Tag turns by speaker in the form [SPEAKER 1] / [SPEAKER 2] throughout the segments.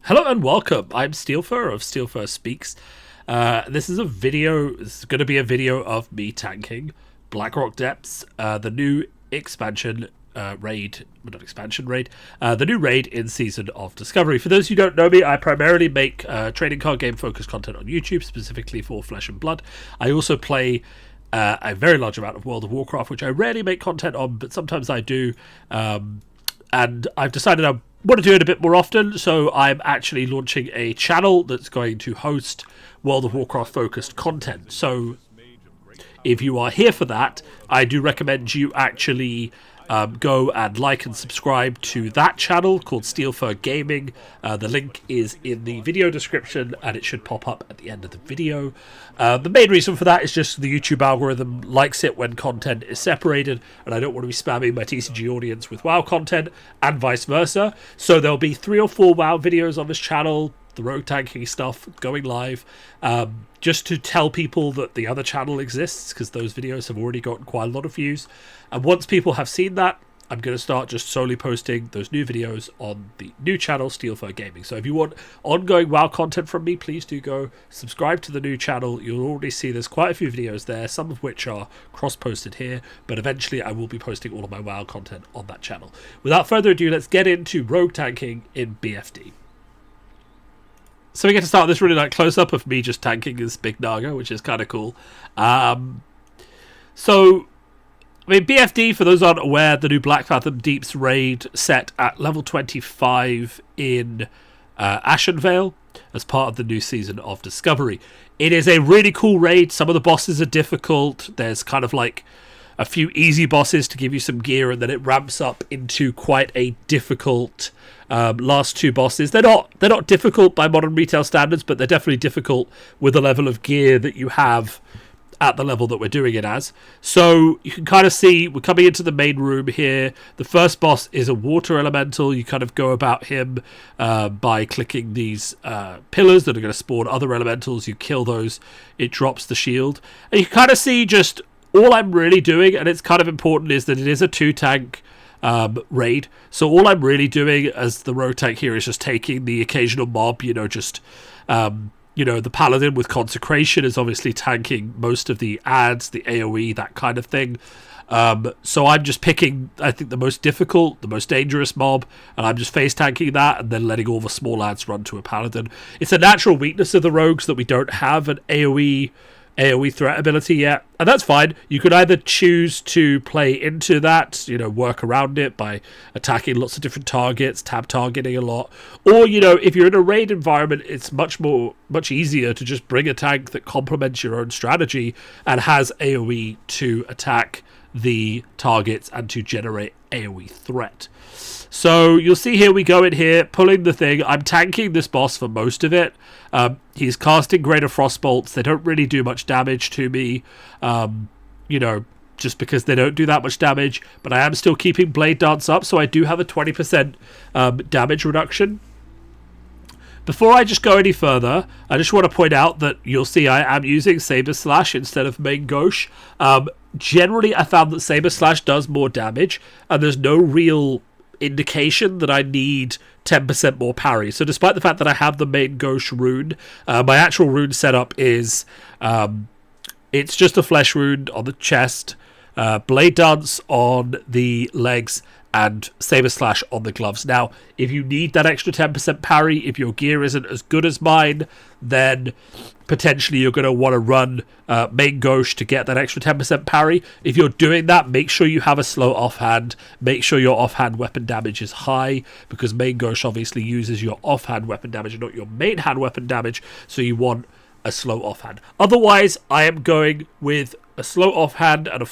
[SPEAKER 1] Hello and welcome. I'm Steelfur of Steelfur Speaks. This is going to be a video of me tanking Blackrock Depths, the new expansion raid, not expansion raid, the new raid in Season of Discovery. For those who don't know me, I primarily make trading card game focused content on YouTube, specifically for Flesh and Blood. I also play a very large amount of World of Warcraft, which I rarely make content on, but sometimes I do. And I've decided I want to do it a bit more often, so I'm actually launching a channel that's going to host World of Warcraft focused content. So if you are here for that, I do recommend you actually go and like and subscribe to that channel called Steelfur Gaming. The link is in the video description and it should pop up at the end of the video. The main reason for that is just the YouTube algorithm likes it when content is separated, and I don't want to be spamming my TCG audience with WoW content and vice versa. So there'll be 3 or 4 WoW videos on this channel, the rogue tanking stuff going live, just to tell people that the other channel exists, because those videos have already gotten quite a lot of views. And once people have seen that, I'm going to start just solely posting those new videos on the new channel, Steelfur Gaming. So if you want ongoing WoW content from me, please do go subscribe to the new channel. You'll already see there's quite a few videos there, some of which are cross-posted here, but eventually I will be posting all of my WoW content on that channel. Without further ado, let's get into rogue tanking in BFD. So we get to start this really like close-up of me just tanking this big Naga, which is kind of cool. BFD, for those who aren't aware, the new Black Fathom Deeps raid set at level 25 in Ashenvale as part of the new Season of Discovery. It is a really cool raid. Some of the bosses are difficult. There's kind of like a few easy bosses to give you some gear, and then it ramps up into quite a difficult last 2 bosses. They're not difficult by modern retail standards, but they're definitely difficult with the level of gear that you have at the level that we're doing it as. So you can kind of see we're coming into the main room here. The first boss is a water elemental. You kind of go about him by clicking these pillars that are going to spawn other elementals. You kill those, it drops the shield, and you kind of see just all I'm really doing, and it's kind of important, is that it is a 2-tank raid. So all I'm really doing as the rogue tank here is just taking the occasional mob, the paladin with consecration is obviously tanking most of the ads, the AoE, that kind of thing. So I'm just picking, I think, the most difficult, the most dangerous mob, and I'm just face tanking that and then letting all the small ads run to a paladin. It's a natural weakness of the rogues that we don't have an AoE threat ability yet, and that's fine. You could either choose to play into that, work around it by attacking lots of different targets, tab targeting a lot, or if you're in a raid environment, it's much easier to just bring a tank that complements your own strategy and has AoE to attack the targets and to generate AoE threat. So you'll see here we go in here, pulling the thing. I'm tanking this boss for most of it. He's casting Greater Frost Bolts. They don't really do much damage to me, just because they don't do that much damage. But I am still keeping Blade Dance up, so I do have a 20% damage reduction. Before I just go any further, I just want to point out that you'll see I am using Saber Slash instead of Main Gauche. Generally, I found that Saber Slash does more damage, and there's no real indication that I need 10% more parry. So despite the fact that I have the Main Gauche rune, my actual rune setup is it's just a flesh rune on the chest, Blade Dance on the legs, and Saber Slash on the gloves. Now, if you need that extra 10% parry, if your gear isn't as good as mine, then potentially you're going to want to run Main Gauche to get that extra 10% parry. If you're doing that, make sure you have a slow offhand. Make sure your offhand weapon damage is high, because Main Gauche obviously uses your offhand weapon damage and not your main hand weapon damage, so you want a slow offhand. Otherwise, I am going with a slow offhand and a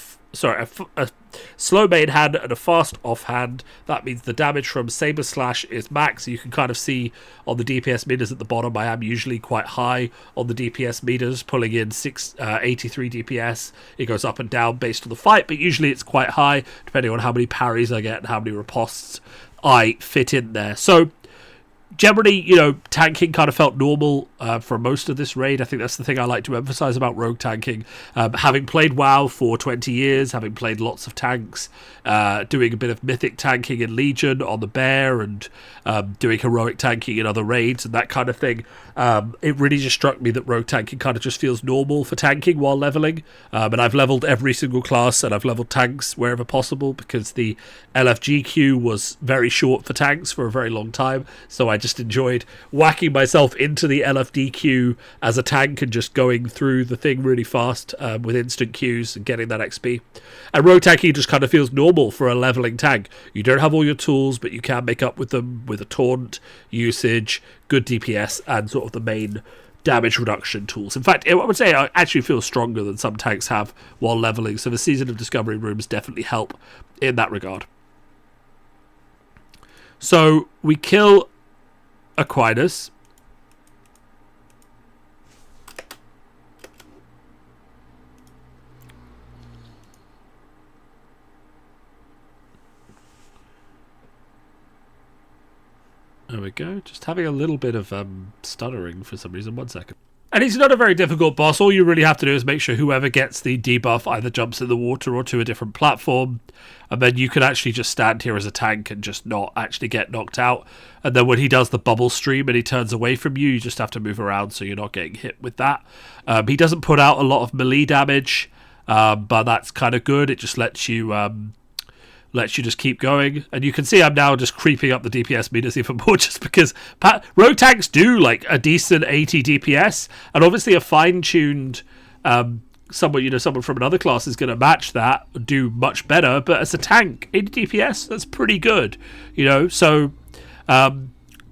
[SPEAKER 1] slow main hand and a fast offhand. That means the damage from Saber Slash is max. You can kind of see on the DPS meters at the bottom, I am usually quite high on the DPS meters, pulling in 83 DPS. It goes up and down based on the fight, but usually it's quite high, depending on how many parries I get and how many ripostes I fit in there. So generally, tanking kind of felt normal for most of this raid. I think that's the thing I like to emphasize about rogue tanking. Having played WoW for 20 years, having played lots of tanks, doing a bit of mythic tanking in Legion on the Bear, and doing heroic tanking in other raids and that kind of thing, it really just struck me that rogue tanking kind of just feels normal for tanking while leveling. And I've leveled every single class, and I've leveled tanks wherever possible, because the LFG queue was very short for tanks for a very long time. So I just enjoyed whacking myself into the LFD queue as a tank and just going through the thing really fast with instant queues and getting that XP. And rogue tanking just kind of feels normal for a leveling tank. You don't have all your tools, but you can make up with them with a taunt, usage, good DPS, and sort of the main damage reduction tools. In fact, I would say I actually feel stronger than some tanks have while leveling, so the Season of Discovery rooms definitely help in that regard. So we kill Aquinas. There we go. Just having a little bit of stuttering for some reason. 1 second. And he's not a very difficult boss. All you really have to do is make sure whoever gets the debuff either jumps in the water or to a different platform. And then you can actually just stand here as a tank and just not actually get knocked out. And then when he does the bubble stream and he turns away from you, you just have to move around so you're not getting hit with that. He doesn't put out a lot of melee damage, but that's kind of good. It just lets you just keep going. And you can see I'm now just creeping up the DPS meters even more, just because rogue tanks do like a decent 80 DPS, and obviously a fine-tuned someone from another class is going to match that, do much better. But as a tank, 80 DPS, that's pretty good, so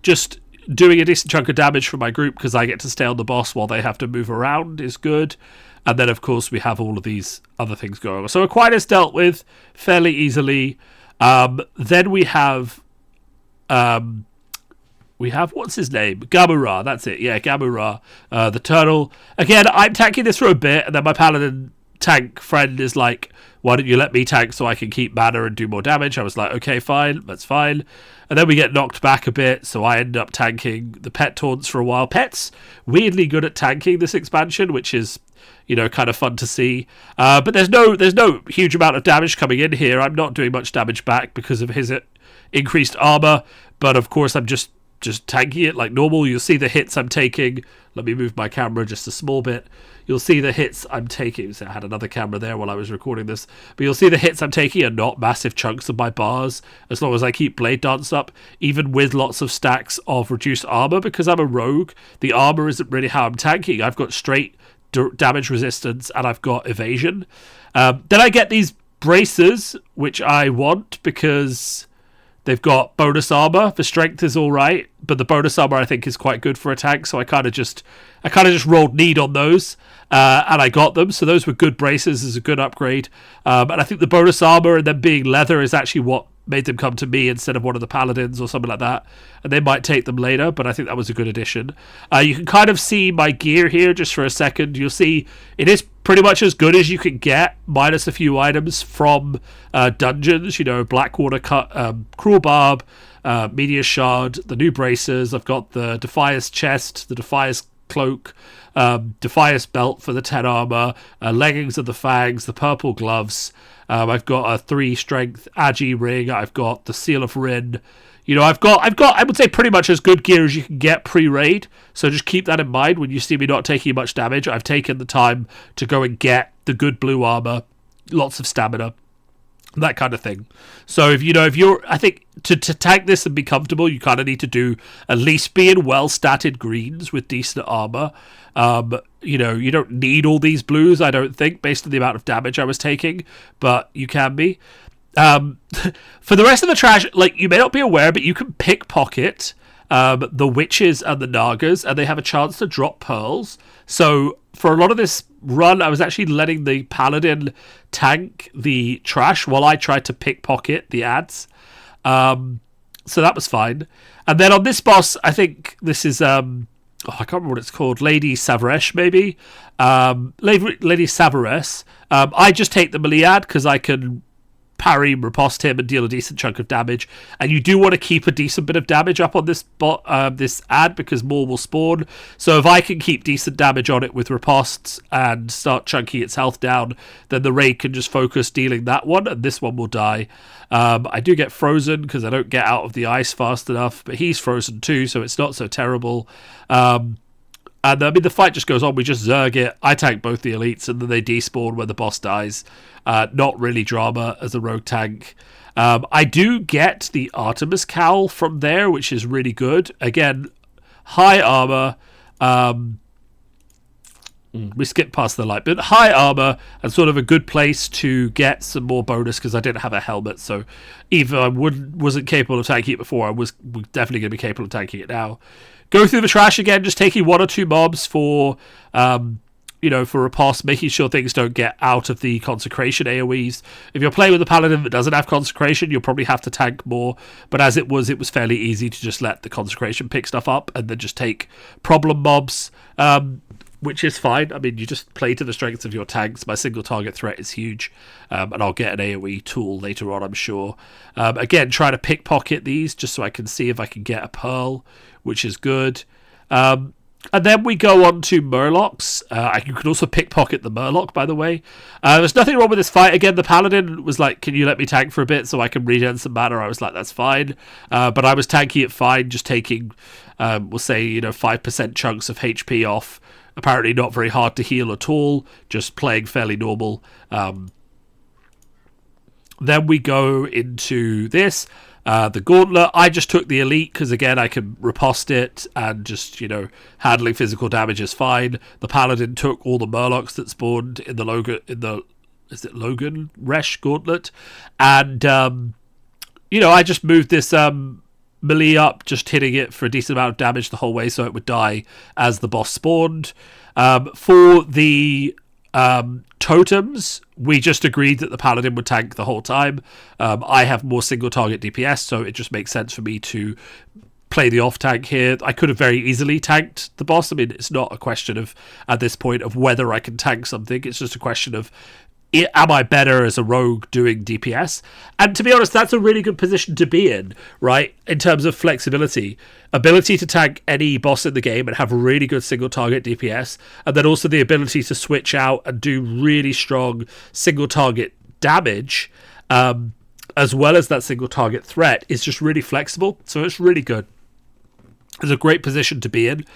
[SPEAKER 1] just doing a decent chunk of damage for my group, because I get to stay on the boss while they have to move around, is good. And then, of course, we have all of these other things going on. So Aquinas dealt with fairly easily. Then we have, what's his name? Gamura, that's it. Yeah, Gamura, the turtle. Again, I'm tanking this for a bit, and then my paladin tank friend is like, why don't you let me tank so I can keep mana and do more damage? I was like, okay, fine, that's fine. And then we get knocked back a bit, so I end up tanking the pet taunts for a while. Pet's weirdly good at tanking this expansion, which is kind of fun to see. But there's no huge amount of damage coming in here. I'm not doing much damage back because of his increased armor. But of course, I'm just tanking it like normal. You'll see the hits I'm taking. Let me move my camera just a small bit. You'll see the hits I'm taking. So I had another camera there while I was recording this. But you'll see the hits I'm taking are not massive chunks of my bars, as long as I keep Blade Dance up, even with lots of stacks of reduced armor. Because I'm a rogue, the armor isn't really how I'm tanking. I've got straight damage resistance, and I've got evasion. Then I get these braces, which I want because they've got bonus armor. The strength is all right, but the bonus armor I think is quite good for a tank. So I kind of just rolled need on those, and I got them. So those were good braces, is a good upgrade. And I think the bonus armor and them being leather is actually what made them come to me instead of one of the paladins or something like that. And they might take them later, but I think that was a good addition. You can kind of see my gear here just for a second. You'll see it is pretty much as good as you can get, minus a few items from dungeons. Blackwater cut, Cruel Barb, Meteor Shard, the new braces. I've got the Defias chest, the Defias cloak, Defias belt for the 10 armor, leggings of the Fangs, the purple gloves. I've got a 3 strength Agi ring. I've got the Seal of Rin. I've got I would say pretty much as good gear as you can get pre-raid. So just keep that in mind when you see me not taking much damage. I've taken the time to go and get the good blue armor, lots of stamina, that kind of thing. So if you're, I think to tank this and be comfortable, you kind of need to do at least be in well-statted greens with decent armor. You don't need all these blues, I don't think, based on the amount of damage I was taking, but you can be. For the rest of the trash, you may not be aware, but you can pickpocket the witches and the nagas, and they have a chance to drop pearls. So for a lot of this run, I was actually letting the paladin tank the trash while I tried to pickpocket the ads. So that was fine. And then on this boss, I think this is I can't remember what it's called, Lady Savaresh maybe. Lady Savaresh. I just take the melee ad because I can parry, riposte him, and deal a decent chunk of damage. And you do want to keep a decent bit of damage up on this this ad, because more will spawn. So if I can keep decent damage on it with ripostes and start chunking its health down, then the raid can just focus dealing that one, and this one will die. I do get frozen because I don't get out of the ice fast enough, but he's frozen too, so it's not so terrible. And I mean, the fight just goes on. We just zerg it. I tank both the elites, and then they despawn when the boss dies. Not really drama as a rogue tank. I do get the Artemis cowl from there, which is really good. Again, high armor. We skipped past the light, but high armor and sort of a good place to get some more bonus, because I didn't have a helmet. So even I wasn't capable of tanking it before, I was definitely going to be capable of tanking it now. Go through the trash again, just taking 1 or 2 mobs for, for riposte, making sure things don't get out of the consecration AoEs. If you're playing with a paladin that doesn't have consecration, you'll probably have to tank more. But as it was fairly easy to just let the consecration pick stuff up and then just take problem mobs, which is fine. I mean, you just play to the strengths of your tanks. My single target threat is huge, and I'll get an AoE tool later on, I'm sure. Again, try to pickpocket these just so I can see if I can get a pearl, which is good. And then we go on to Murlocs. You can also pickpocket the Murloc, by the way. There's nothing wrong with this fight. Again, the Paladin was like, can you let me tank for a bit so I can regen some mana? I was like, that's fine. But I was tanking it fine, just taking, we'll say, 5% chunks of HP off. Apparently not very hard to heal at all, just playing fairly normal. Then we go into this. The gauntlet, I just took the elite because, again, I can riposte it and just, handling physical damage is fine. The paladin took all the murlocs that spawned in the Logan Resh gauntlet. And, I just moved this melee up, just hitting it for a decent amount of damage the whole way so it would die as the boss spawned. For the totems, we just agreed that the paladin would tank the whole time. I have more single target DPS, so it just makes sense for me to play the off tank here. I could have very easily tanked the boss. I mean, it's not a question of, at this point, of whether I can tank something. It's just a question of, am I better as a rogue doing DPS? And to be honest, that's a really good position to be in, right? In terms of flexibility, ability to tank any boss in the game and have really good single target DPS, and then also the ability to switch out and do really strong single target damage, as well as that single target threat, is just really flexible. So it's really good. It's a great position to be in.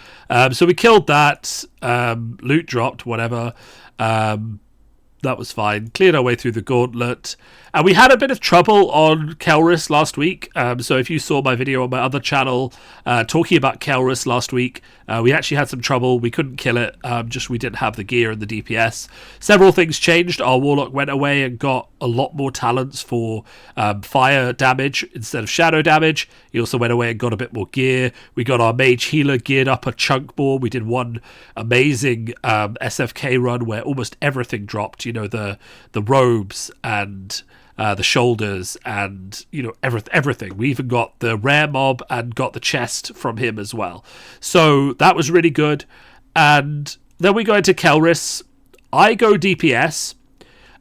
[SPEAKER 1] So we killed that, loot dropped, whatever. That was fine. Cleared our way through the gauntlet. And we had a bit of trouble on Kelris last week. So if you saw my video on my other channel talking about Kelris last week, we actually had some trouble. We couldn't kill it. Just we didn't have the gear and the DPS. Several things changed. Our Warlock went away and got a lot more talents for fire damage instead of shadow damage. He also went away and got a bit more gear. We got our Mage Healer geared up a chunk more. We did one amazing SFK run where almost everything dropped. The robes and the shoulders and everything. We even got the rare mob and got the chest from him as well. So that was really good. And then we go into Kelris. I go DPS.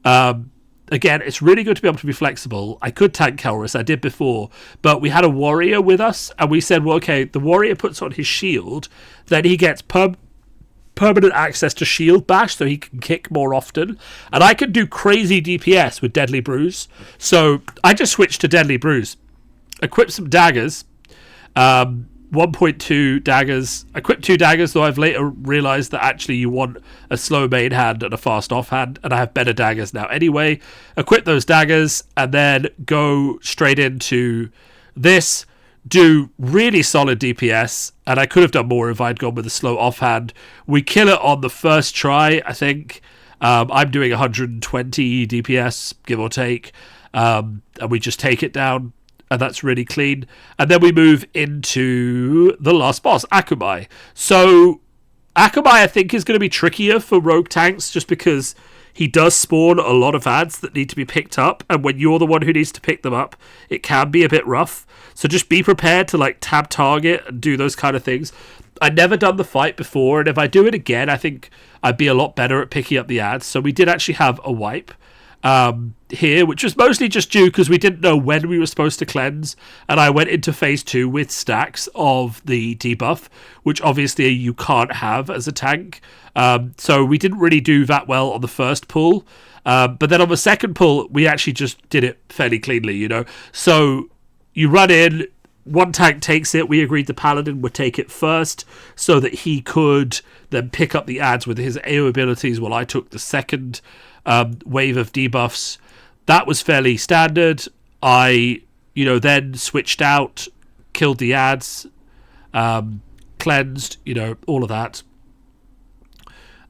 [SPEAKER 1] Again, it's really good to be able to be flexible. I could tank Kelris, I did before, but we had a warrior with us, and we said, well, okay, the warrior puts on his shield, then he gets permanent access to shield bash, so he can kick more often, and I can do crazy DPS with Deadly Bruise. So I just switched to Deadly Bruise, equip some daggers, 1.2 daggers, equip 2 daggers, though I've later realized that actually you want a slow main hand and a fast off hand, and I have better daggers now anyway. Equip those daggers and then go straight into this, do really solid DPS, and I could have done more if I'd gone with a slow offhand. We kill it on the first try, I think. I'm doing 120 DPS, give or take, and we just take it down, and that's really clean. And then we move into the last boss, Akamai. So Akamai, I think, is going to be trickier for rogue tanks, just because he does spawn a lot of ads that need to be picked up, and when you're the one who needs to pick them up, it can be a bit rough. So just be prepared to tab target and do those kind of things. I'd never done the fight before, and if I do it again, I think I'd be a lot better at picking up the ads. So we did actually have a wipe. here, which was mostly just due because we didn't know when we were supposed to cleanse, and I went into phase 2 with stacks of the debuff, which obviously you can't have as a tank. So we didn't really do that well on the first pull, but then on the second pull we actually just did it fairly cleanly, you know. So you run in, one tank takes it. We agreed the paladin would take it first so that he could then pick up the adds with his AO abilities while I took the second wave of debuffs. That was fairly standard. I, then switched out, killed the adds, cleansed, all of that.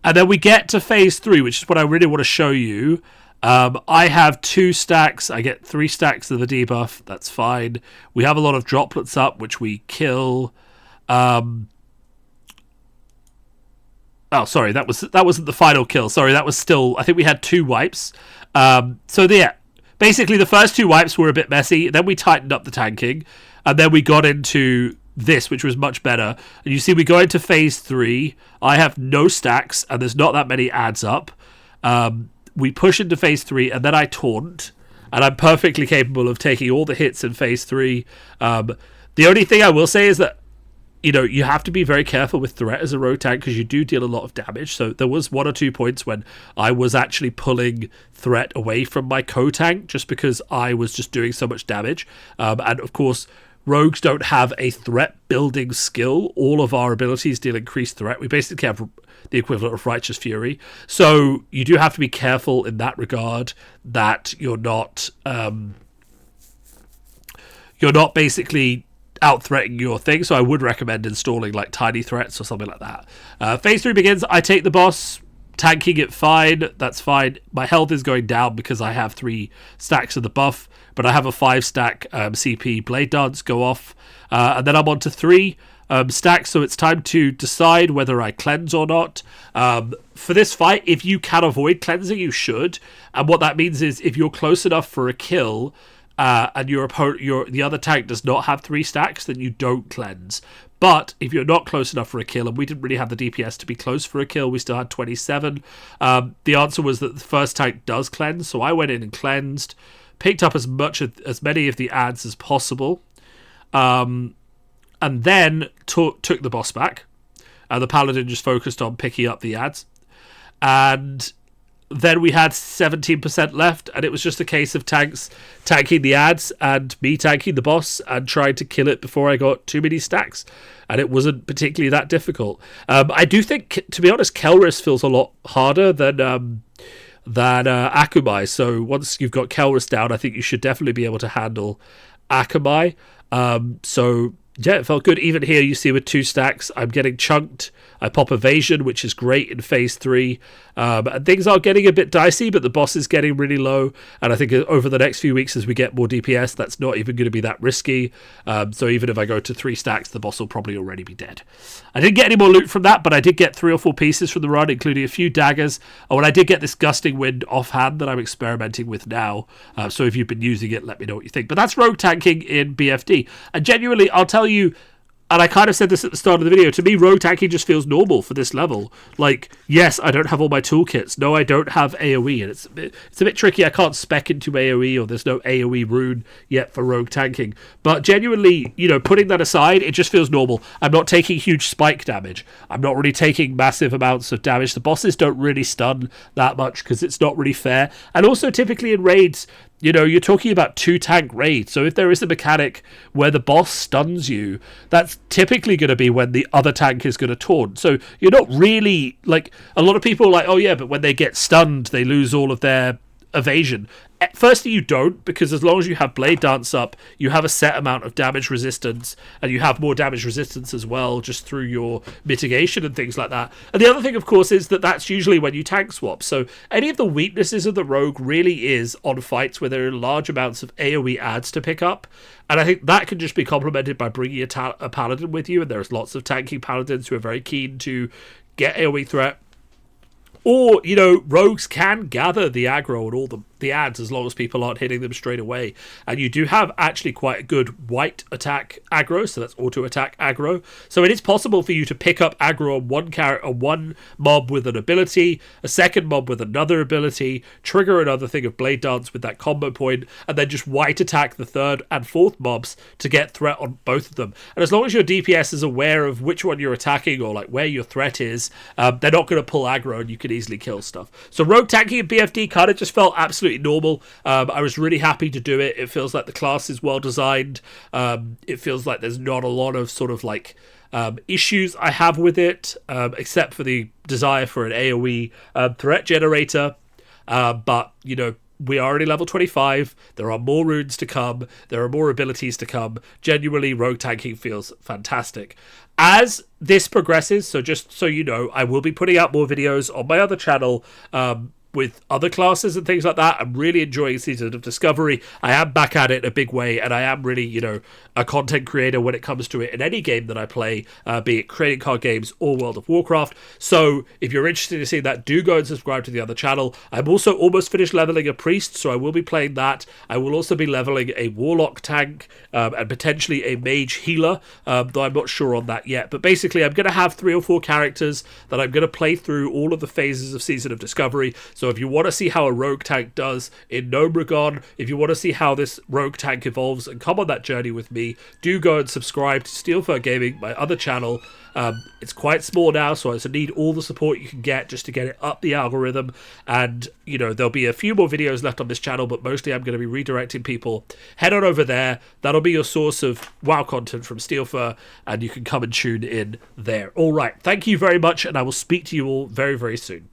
[SPEAKER 1] And then we get to phase 3, which is what I really want to show you. I have 2 stacks. I get 3 stacks of the debuff. That's fine. We have a lot of droplets up, which we kill. Oh, sorry, that wasn't the final kill. Sorry, that was still. I think we had 2 wipes. Basically the first 2 wipes were a bit messy. Then we tightened up the tanking, and then we got into this, which was much better. And you see, we go into phase 3. I have no stacks, and there's not that many adds up. We push into phase 3, and then I taunt, and I'm perfectly capable of taking all the hits in phase 3. The only thing I will say is that, you have to be very careful with threat as a rogue tank because you do deal a lot of damage. So there was 1 or 2 points when I was actually pulling threat away from my co-tank just because I was just doing so much damage. And of course, rogues don't have a threat building skill. All of our abilities deal increased threat. We basically have the equivalent of Righteous Fury. So you do have to be careful in that regard that you're not basically out-threatening your thing. So I would recommend installing like tiny threats or something like that. Phase 3 begins. I take the boss, tanking it fine. That's fine. My health is going down because I have 3 stacks of the buff, but I have a 5-stack CP Blade Dance go off. And then I'm on to 3 stacks, so it's time to decide whether I cleanse or not. For this fight, if you can avoid cleansing, you should. And what that means is if you're close enough for a kill, and the other tank does not have 3 stacks, then you don't cleanse. But if you're not close enough for a kill, and we didn't really have the DPS to be close for a kill, we still had 27. The answer was that the first tank does cleanse, so I went in and cleansed, picked up as many of the adds as possible, and then took the boss back. The paladin just focused on picking up the adds, and then we had 17% left, and it was just a case of tanking the adds and me tanking the boss and trying to kill it before I got too many stacks, and it wasn't particularly that difficult. I do think, to be honest, Kelris feels a lot harder than Akamai, so once you've got Kelris down, I think you should definitely be able to handle Akamai. Yeah, it felt good. Even here, you see with 2 stacks, I'm getting chunked. I pop evasion, which is great in phase 3. And things are getting a bit dicey, but the boss is getting really low. And I think over the next few weeks, as we get more DPS, that's not even going to be that risky. So even if I go to 3 stacks, the boss will probably already be dead. I didn't get any more loot from that, but I did get 3 or 4 pieces from the run, including a few daggers. Oh, and I did get this gusting wind offhand that I'm experimenting with now. So if you've been using it, let me know what you think. But that's rogue tanking in BFD. And genuinely, I'll tell you, and I kind of said this at the start of the video, to me, rogue tanking just feels normal for this level. Like, yes, I don't have all my toolkits. No, I don't have AoE, and it's a bit tricky. I can't spec into AoE, or there's no AoE rune yet for rogue tanking. But genuinely, putting that aside, it just feels normal. I'm not taking huge spike damage. I'm not really taking massive amounts of damage. The bosses don't really stun that much because it's not really fair. And also, typically in raids, you're talking about 2-tank raids. So if there is a mechanic where the boss stuns you, that's typically going to be when the other tank is going to taunt. So you're not really, like, a lot of people are like, oh yeah, but when they get stunned, they lose all of their evasion. Firstly, you don't, because as long as you have Blade Dance up, you have a set amount of damage resistance, and you have more damage resistance as well, just through your mitigation and things like that. And the other thing, of course, is that that's usually when you tank swap. So any of the weaknesses of the rogue really is on fights where there are large amounts of AoE adds to pick up. And I think that can just be complemented by bringing a paladin with you, and there's lots of tanking paladins who are very keen to get AoE threat. Or, rogues can gather the aggro and all the the ads as long as people aren't hitting them straight away. And you do have actually quite a good white attack aggro, so that's auto attack aggro. So it is possible for you to pick up aggro on one mob with an ability, a second mob with another ability, trigger another thing of Blade Dance with that combo point, and then just white attack the third and fourth mobs to get threat on both of them. And as long as your DPS is aware of which one you're attacking or like where your threat is, they're not going to pull aggro and you can easily kill stuff. So rogue tanking in BFD kind of just felt absolutely normal. I was really happy to do it. It feels like the class is well designed. It feels like there's not a lot of sort of like issues I have with it, except for the desire for an AoE threat generator. But, you know, we are already level 25. There are more runes to come. There are more abilities to come. Genuinely, rogue tanking feels fantastic. As this progresses, so just so you know, I will be putting out more videos on my other channel with other classes and things like that. I'm really enjoying Season of Discovery. I am back at it in a big way, and I am really, you know, a content creator when it comes to it in any game that I play, be it trading card games or World of Warcraft. So if you're interested in seeing that, do go and subscribe to the other channel. I'm also almost finished leveling a priest, so I will be playing that. I will also be leveling a warlock tank and potentially a mage healer, though I'm not sure on that yet. But basically, I'm going to have 3 or 4 characters that I'm going to play through all of the phases of Season of Discovery. So if you want to see how a rogue tank does in Gnomeregan, if you want to see how this rogue tank evolves and come on that journey with me, do go and subscribe to Steelfur Gaming, my other channel. It's quite small now, so I need all the support you can get just to get it up the algorithm. And, you know, there'll be a few more videos left on this channel, but mostly I'm going to be redirecting people. Head on over there. That'll be your source of WoW content from Steelfur, and you can come and tune in there. All right. Thank you very much, and I will speak to you all very, very soon.